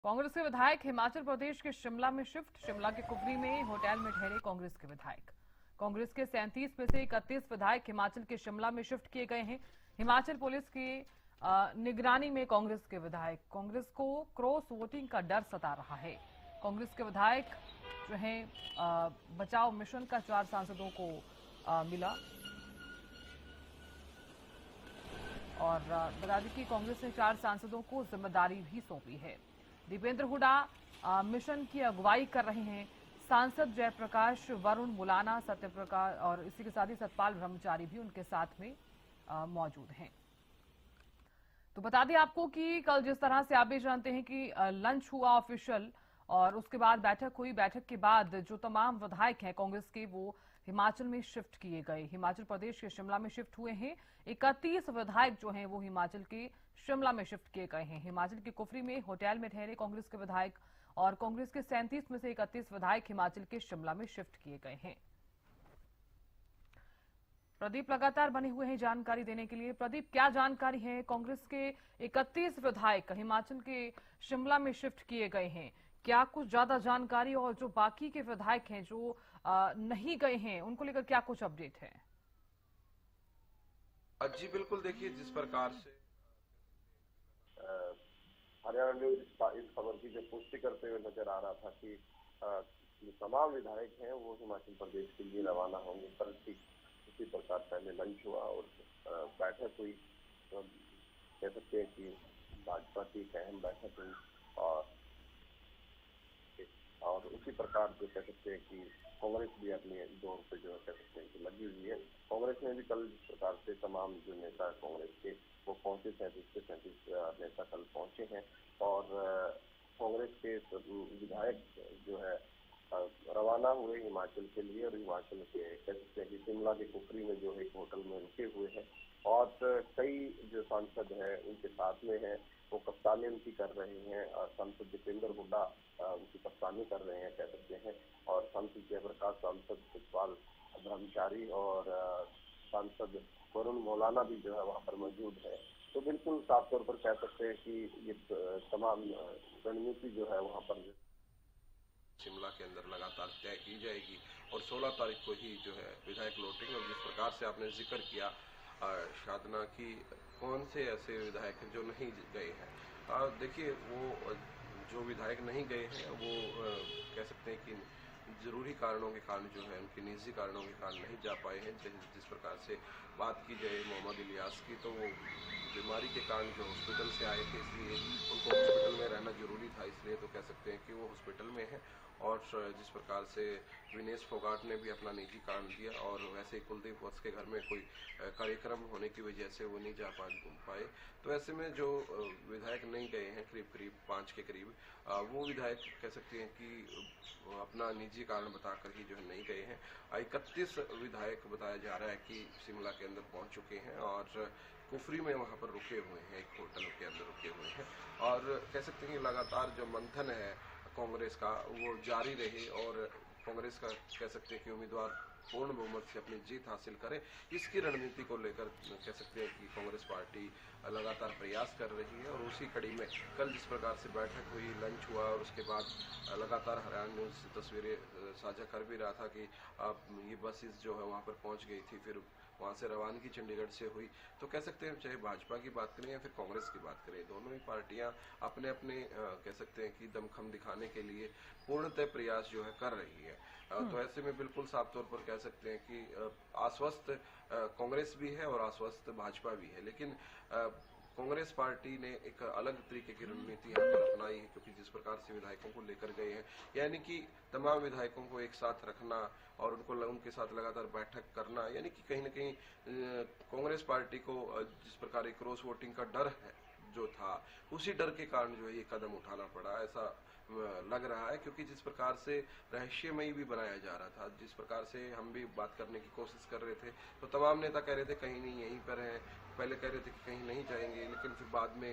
कांग्रेस के विधायक हिमाचल प्रदेश के शिमला में शिफ्ट। शिमला के कुफरी में होटल में ठहरे कांग्रेस के विधायक। कांग्रेस के 37 में से 31 विधायक हिमाचल के शिमला में शिफ्ट किए गए हैं। हिमाचल पुलिस की निगरानी में कांग्रेस के विधायक। कांग्रेस को क्रॉस वोटिंग का डर सता रहा है। कांग्रेस के विधायक जो है बचाव मिशन का 4 सांसदों को मिला। और बता दें कि कांग्रेस ने 4 सांसदों को जिम्मेदारी भी सौंपी है। दीपेंद्र हुड्डा मिशन की अगुवाई कर रहे हैं। सांसद जयप्रकाश, वरुण मुलाना, सत्यप्रकाश और इसी के साथ ही सतपाल ब्रह्मचारी भी उनके साथ में मौजूद हैं। तो बता दें आपको कि कल जिस तरह से आप भी जानते हैं कि लंच हुआ ऑफिशियल और उसके बाद बैठक हुई। बैठक के बाद जो तमाम विधायक हैं कांग्रेस के वो हिमाचल में शिफ्ट किए गए। हिमाचल प्रदेश के शिमला में शिफ्ट हुए हैं। 31 विधायक जो हैं वो हिमाचल के शिमला में शिफ्ट किए गए हैं। हिमाचल के कुफरी में होटल में ठहरे कांग्रेस के विधायक और कांग्रेस के 37 में से 31 विधायक हिमाचल के शिमला में शिफ्ट किए गए हैं। प्रदीप लगातार बने हुए हैं जानकारी देने के लिए। प्रदीप, क्या जानकारी है? कांग्रेस के 31 विधायक हिमाचल के शिमला में शिफ्ट किए गए हैं, क्या कुछ ज्यादा जानकारी? और जो बाकी के विधायक हैं जो नहीं गए हैं उनको लेकर क्या कुछ अपडेट है? जी बिल्कुल, देखिए जिस प्रकार से हरियाणा न्यूज इस खबर की जो पुष्टि करते हुए नजर आ रहा था कि जो तमाम विधायक हैं वो हिमाचल प्रदेश के लिए रवाना होंगे। कल ठीक उसी प्रकार पहले लंच हुआ और बैठक हुई। तो कह सकते हैं कि भाजपा की एक अहम बैठक हुई और उसी प्रकार जो कह सकते हैं कि कांग्रेस भी अपने दौर पे जो कह सकते हैं कि लगी हुई है। कांग्रेस में भी कल जिस प्रकार से तमाम जो नेता कांग्रेस के वो पहुंचे, 37 नेता कल पहुंचे हैं और कांग्रेस के विधायक जो है रवाना हुए हिमाचल के लिए और हिमाचल के कह सकते हैं कि शिमला के कुफरी में जो है एक होटल में रुके हुए हैं और कई जो सांसद हैं उनके साथ में हैं, वो कप्तानी उनकी कर रहे हैं। सांसद दीपेंद्र हुड्डा उनकी कप्तानी कर रहे हैं कह सकते हैं और सांसद जयप्रकाश, सांसद सतपाल ब्रह्मचारी और सांसद वरुण मौलाना भी जो है वहाँ पर मौजूद है। तो बिल्कुल साफ तौर पर कह सकते हैं कि ये तमाम रणनीति जो है वहाँ पर शिमला के अंदर लगातार तय की जाएगी और 16 तारीख को ही जो है विधायक लौटेंगे। और जिस प्रकार से आपने जिक्र किया साधना की, कौन से ऐसे विधायक हैं जो नहीं गए हैं? देखिए, वो जो विधायक नहीं गए हैं वो कह सकते हैं कि जरूरी कारणों के कारण जो है उनके निजी कारणों के कारण नहीं जा पाए हैं। जिस प्रकार से बात की जाए मोहम्मद इलियास की, तो वो बीमारी के कारण जो हॉस्पिटल से आए थे इसलिए उनको हॉस्पिटल में रहना जरूरी था, इसलिए तो कह सकते हैं कि वो हॉस्पिटल में है। और जिस प्रकार से विनेश फोगाट ने भी अपना निजी कारण दिया और वैसे ही कुलदीप वत्स के घर में कोई कार्यक्रम होने की वजह से वो नहीं जा पाए। तो ऐसे में जो विधायक नहीं गए हैं, करीब 5 के करीब, वो विधायक कह सकते हैं कि अपना निजी कारण बताकर ही जो है नहीं गए हैं। 31 विधायक बताया जा रहा है कि शिमला के अंदर पहुंच चुके हैं और कुफरी में वहां पर रुके हुए हैं, एक होटल के अंदर रुके हुए हैं। और कह सकते हैं कि लगातार जो मंथन है कांग्रेस का वो जारी रहे और कांग्रेस का कह सकते हैं कि उम्मीदवार पूर्ण बहुमत से अपनी जीत हासिल करे, इसकी रणनीति को लेकर कह सकते हैं कि कांग्रेस पार्टी लगातार प्रयास कर रही है। और उसी कड़ी में कल जिस प्रकार से बैठक हुई, लंच हुआ और उसके बाद लगातार हरियाणा न्यूज तस्वीरें साझा कर भी रहा था कि ये बसेस जो है वहाँ पर पहुँच गई थी, फिर वहाँ से रवानगी चंडीगढ़ से हुई। तो कह सकते हैं चाहे भाजपा की बात करें या फिर कांग्रेस की बात करें, दोनों ही पार्टियां अपने अपने कह सकते हैं कि दमखम दिखाने के लिए पूर्णतः प्रयास जो है कर रही है। तो ऐसे में बिल्कुल साफ तौर पर कह सकते हैं कि आश्वस्त कांग्रेस भी है और आश्वस्त भाजपा भी है। लेकिन कांग्रेस पार्टी ने एक अलग तरीके की रणनीति यहाँ पर अपनाई है, क्योंकि जिस प्रकार से विधायकों को लेकर गए हैं, यानी कि तमाम विधायकों को एक साथ रखना और उनके साथ लगातार बैठक करना, यानी कि कहीं न कहीं कांग्रेस पार्टी को जिस प्रकार एक क्रॉस वोटिंग का डर है जो था, उसी डर के कारण जो है ये कदम उठाना पड़ा। ऐसा लग रहा है, क्योंकि जिस प्रकार से रहस्यमयी भी बनाया जा रहा था, जिस प्रकार से हम भी बात करने की कोशिश कर रहे थे, तो तमाम नेता कह रहे थे कहीं नहीं यहीं पर हैं, पहले कह रहे थे कि कहीं नहीं जाएंगे, लेकिन फिर बाद में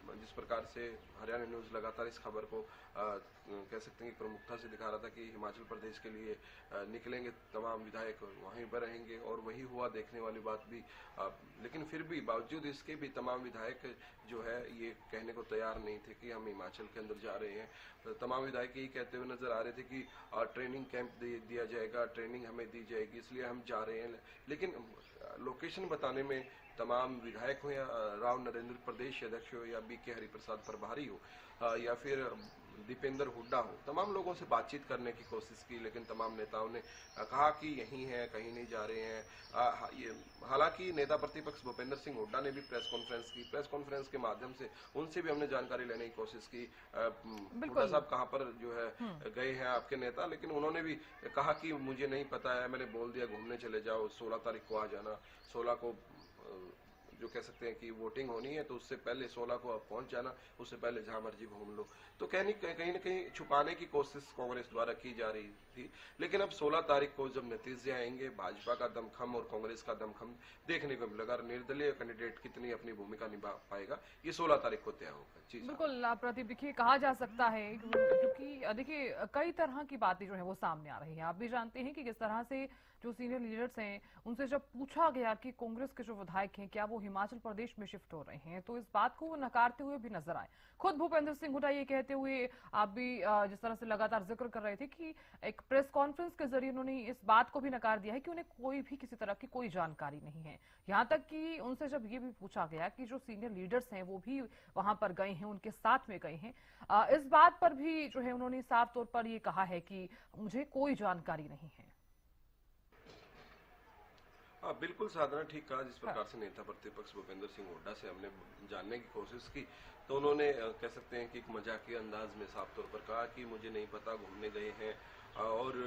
जिस प्रकार से हरियाणा न्यूज लगातार इस खबर को कह सकते हैं कि प्रमुखता से दिखा रहा था कि हिमाचल प्रदेश के लिए निकलेंगे तमाम विधायक, वहीं पर रहेंगे, और वही हुआ, देखने वाली बात भी। लेकिन फिर भी बावजूद इसके भी तमाम विधायक जो है ये कहने को तैयार नहीं थे कि हम हिमाचल के अंदर जा रहे हैं। तमाम विधायक यही कहते हुए नजर आ रहे थे कि ट्रेनिंग कैंप दिया जाएगा, ट्रेनिंग हमें दी जाएगी, इसलिए हम जा रहे हैं। लेकिन लोकेशन बताने में तमाम विधायक हो, या राव नरेंद्र प्रदेश अध्यक्ष हो, या बीके हरिप्रसाद प्रभारी हो, या फिर दीपेंद्र हुड्डा हो, तमाम लोगों से बातचीत करने की कोशिश की, लेकिन तमाम नेताओं ने कहा कि यहीं हैं, कहीं नहीं जा रहे हैं। हालांकि नेता प्रतिपक्ष भूपेंद्र सिंह हुड्डा ने भी प्रेस कॉन्फ्रेंस की, प्रेस कॉन्फ्रेंस के माध्यम से उनसे भी हमने जानकारी लेने की कोशिश की, हुड्डा साहब कहाँ पर जो है गए हैं आपके नेता, लेकिन उन्होंने भी कहा कि मुझे नहीं पता है, मैंने बोल दिया घूमने चले जाओ, 16 तारीख को आ जाना, 16 को जो कह सकते हैं कि वोटिंग होनी है, तो उससे पहले 16 को आप पहुंच जाना, उससे पहले जहां मर्जी घूम लो। तो कहीं न कहीं छुपाने की कोशिश कांग्रेस द्वारा की जा रही थी। लेकिन अब 16 तारीख को जब नतीजे आएंगे, भाजपा का दमखम और कांग्रेस का दमखम देखने को मिलेगा। निर्दलीय कैंडिडेट कितनी अपनी भूमिका निभा पाएगा, ये 16 तारीख को तय होगा। जी बिल्कुल प्रदीप, देखिए कहा जा सकता है क्योंकि देखिए कई तरह की बातें जो है वो सामने आ रही है। आप भी जानते हैं कि किस तरह से जो सीनियर लीडर्स हैं उनसे जब पूछा गया कि कांग्रेस के जो विधायक हैं क्या वो हिमाचल प्रदेश में शिफ्ट हो रहे हैं, तो इस बात को वो नकारते हुए भी नजर आए। खुद भूपेंद्र सिंह हुड्डा ये कहते हुए, आप भी जिस तरह से लगातार जिक्र कर रहे थे कि एक प्रेस कॉन्फ्रेंस के जरिए उन्होंने इस बात को भी नकार दिया है कि उन्हें कोई भी किसी तरह की कोई जानकारी नहीं है। यहाँ तक कि उनसे जब ये भी पूछा गया कि जो सीनियर लीडर्स हैं वो भी वहां पर गए हैं, उनके साथ में गए हैं, इस बात पर भी जो है उन्होंने साफ तौर पर ये कहा है कि मुझे कोई जानकारी नहीं है। बिल्कुल साधना ठीक कहा। जिस प्रकार से नेता प्रतिपक्ष भूपेंद्र सिंह हुड्डा से हमने जानने की कोशिश की, तो उन्होंने कह सकते हैं कि एक मजाकिया अंदाज में साफ तौर पर कहा कि मुझे नहीं पता, घूमने गए हैं, और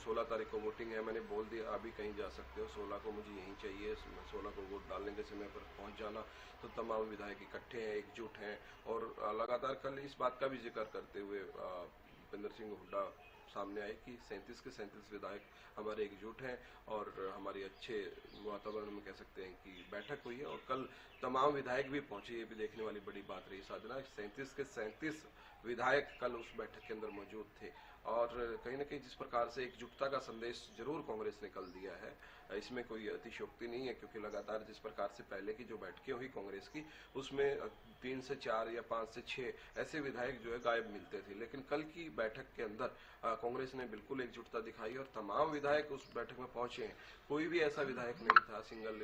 16 तारीख को वोटिंग है, मैंने बोल दिया अभी कहीं जा सकते हो, 16 को मुझे यहीं चाहिए, 16 को वोट डालने के समय पर पहुंच जाना। तो तमाम विधायक इकट्ठे हैं, एकजुट हैं, और लगातार कल इस बात का भी जिक्र करते हुए भूपेंद्र सिंह हुड्डा सामने आए कि 37 के 37 विधायक हमारे एकजुट हैं, और हमारी अच्छे वातावरण में कह सकते हैं कि बैठक हुई है, और कल तमाम विधायक भी पहुंचे। ये भी देखने वाली बड़ी बात रही साधना, 37 के 37 विधायक कल उस बैठक के अंदर मौजूद थे, और कहीं न कहीं जिस प्रकार से एकजुटता का संदेश जरूर कांग्रेस ने कल दिया है, इसमें कोई अतिशयोक्ति नहीं है, क्योंकि लगातार जिस प्रकार से पहले की जो बैठकें हुई कांग्रेस की, उसमें 3 से 4 या 5 से 6 ऐसे विधायक जो है गायब मिलते थे। लेकिन कल की बैठक के अंदर कांग्रेस ने बिल्कुल एकजुटता दिखाई, और तमाम विधायक उस बैठक में पहुंचे हैं। कोई भी ऐसा विधायक नहीं था सिंगल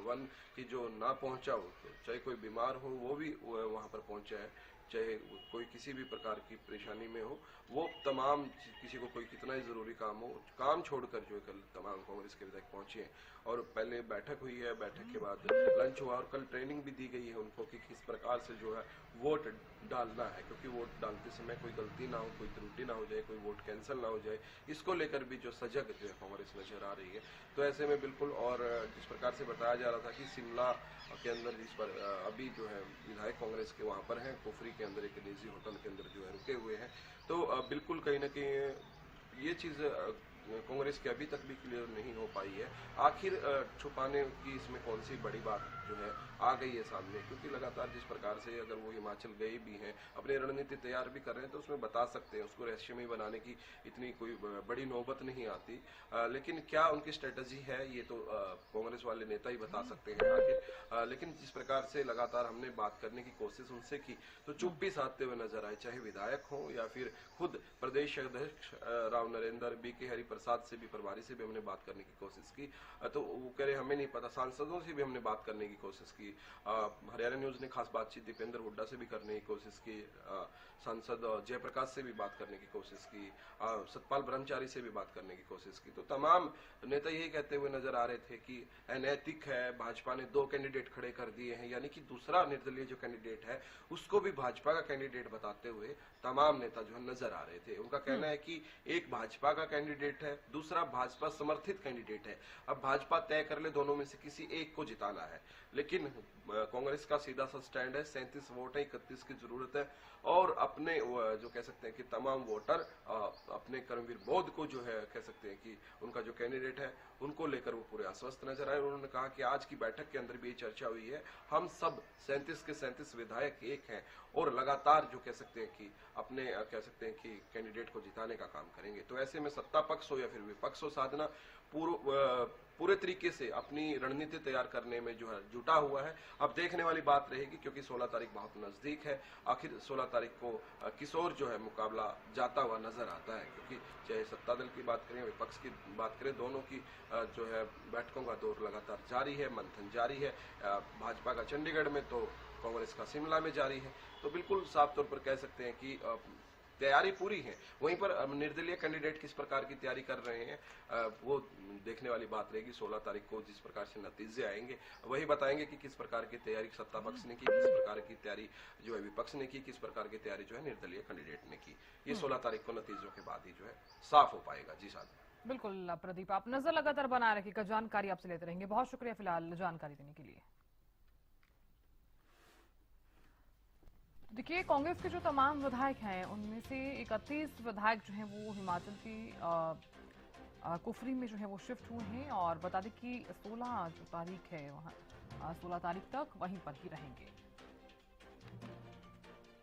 वन की जो ना पहुंचा हो, चाहे कोई बीमार हो वो भी वहां पर पहुंचा है, चाहे कोई किसी भी प्रकार की परेशानी में हो, वो तमाम, किसी को कोई कितना ही जरूरी काम हो, काम छोड़कर जो है कल तमाम कांग्रेस के विधायक पहुंचे हैं। और पहले बैठक हुई है, बैठक के बाद लंच हुआ, और कल ट्रेनिंग भी दी गई है उनको कि किस प्रकार से जो है वोट डालना है, क्योंकि वोट डालते समय कोई गलती ना हो, कोई त्रुटि ना हो जाए, कोई वोट कैंसिल ना हो जाए, इसको लेकर भी जो सजग जो है कांग्रेस नजर आ रही है। तो ऐसे में बिल्कुल, और जिस प्रकार से बताया जा रहा था कि शिमला के अंदर जिस पर अभी जो है विधायक कांग्रेस के वहां पर हैं, कुफरी के अंदर एक निजी होटल के अंदर जो है रुके हुए हैं, तो बिल्कुल कहीं ना कहीं ये चीज कांग्रेस की अभी तक भी क्लियर नहीं हो पाई है। आखिर छुपाने की इसमें कौन सी बड़ी बात जो है आ गई है सामने, क्योंकि लगातार जिस प्रकार से अगर वो हिमाचल गए भी हैं, अपनी रणनीति तैयार भी कर रहे हैं, तो उसमें बता सकते हैं, उसको रहस्यमय बनाने की इतनी कोई बड़ी नौबत नहीं आती। लेकिन क्या उनकी स्ट्रेटजी है, ये तो कांग्रेस वाले नेता ही बता सकते हैं आखिर। लेकिन जिस प्रकार से लगातार हमने बात करने की कोशिश उनसे की, तो चुप्पी साधते हुए नजर आए, चाहे विधायक हो या फिर खुद प्रदेश अध्यक्ष राव नरेंद्र, बीके हरिप्रसाद से भी, प्रभारी से भी हमने बात करने की कोशिश की, तो वो कह रहे हमें नहीं पता। सांसदों से भी हमने बात करने की कोशिश की, हरियाणा न्यूज ने खास बातचीत दीपेंद्र हुड्डा से भी करने की कोशिश की, सांसद जयप्रकाश से भी बात करने की कोशिश की, सतपाल ब्रह्मचारी से भी बात करने की कोशिश की। तो तमाम नेता यही कहते हुए नजर आ रहे थे कि अनैतिक है, भाजपा ने 2 कैंडिडेट खड़े कर दिए हैं, यानी कि दूसरा निर्दलीय जो कैंडिडेट है उसको भी भाजपा का कैंडिडेट बताते हुए तमाम नेता जो है नजर आ रहे थे। उनका कहना है कि एक भाजपा का कैंडिडेट कैंडिडेट है, दूसरा भाजपा समर्थित कैंडिडेट है। अब भाजपा तय कर ले दोनों में से किसी एक को जिताना है, लेकिन कांग्रेस का सीधा सा स्टैंड है 37 वोट है, 31 की जरूरत है और अपने जो कह सकते हैं कि तमाम वोटर अपने कर्मवीर बौद्ध को जो है कह सकते हैं कि उनका जो कैंडिडेट है उनको लेकर वो पूरे आश्वस्त नजर आए। उन्होंने कहा कि आज की बैठक के अंदर भी ये चर्चा हुई है, हम सब 37 के 37 विधायक एक हैं और लगातार जो कह सकते हैं कि अपने कह सकते हैं कि कैंडिडेट को जिताने का काम करेंगे। तो ऐसे में सत्ता पक्ष हो या फिर विपक्ष हो, साधना पूरे तरीके से अपनी रणनीति तैयार करने में जो है जुटा हुआ है। अब देखने वाली बात रहेगी, क्योंकि 16 तारीख बहुत नजदीक है, आखिर 16 तारीख को किस ओर जो है मुकाबला जाता हुआ नजर आता है, क्योंकि चाहे सत्ता दल की बात करें विपक्ष की बात करें, दोनों की जो है बैठकों का दौर लगातार जारी है, मंथन जारी है। भाजपा का चंडीगढ़ में तो कांग्रेस का शिमला में जारी है। तो बिल्कुल साफ तौर पर कह सकते हैं कि तैयारी पूरी है। वहीं पर निर्दलीय कैंडिडेट किस प्रकार की तैयारी कर रहे हैं वो देखने वाली बात रहेगी। 16 तारीख को जिस प्रकार से नतीजे आएंगे वही बताएंगे कि किस प्रकार की तैयारी सत्ता पक्ष ने की, किस प्रकार की तैयारी जो है विपक्ष ने की, किस प्रकार की तैयारी जो है निर्दलीय कैंडिडेट ने की। ये 16 तारीख को नतीजों के बाद ही जो है साफ हो पाएगा। जी साहब। बिल्कुल प्रदीप, आप नजर लगातार बनाए रखिएगा, जानकारी आपसे लेते रहेंगे। बहुत शुक्रिया फिलहाल जानकारी देने के लिए। देखिए, कांग्रेस के जो तमाम विधायक हैं उनमें से 31 विधायक जो हैं वो हिमाचल की कुफरी में जो है वो शिफ्ट हुए हैं और बता दें कि 16 जो तारीख है वहाँ 16 तारीख तक वहीं पर ही रहेंगे।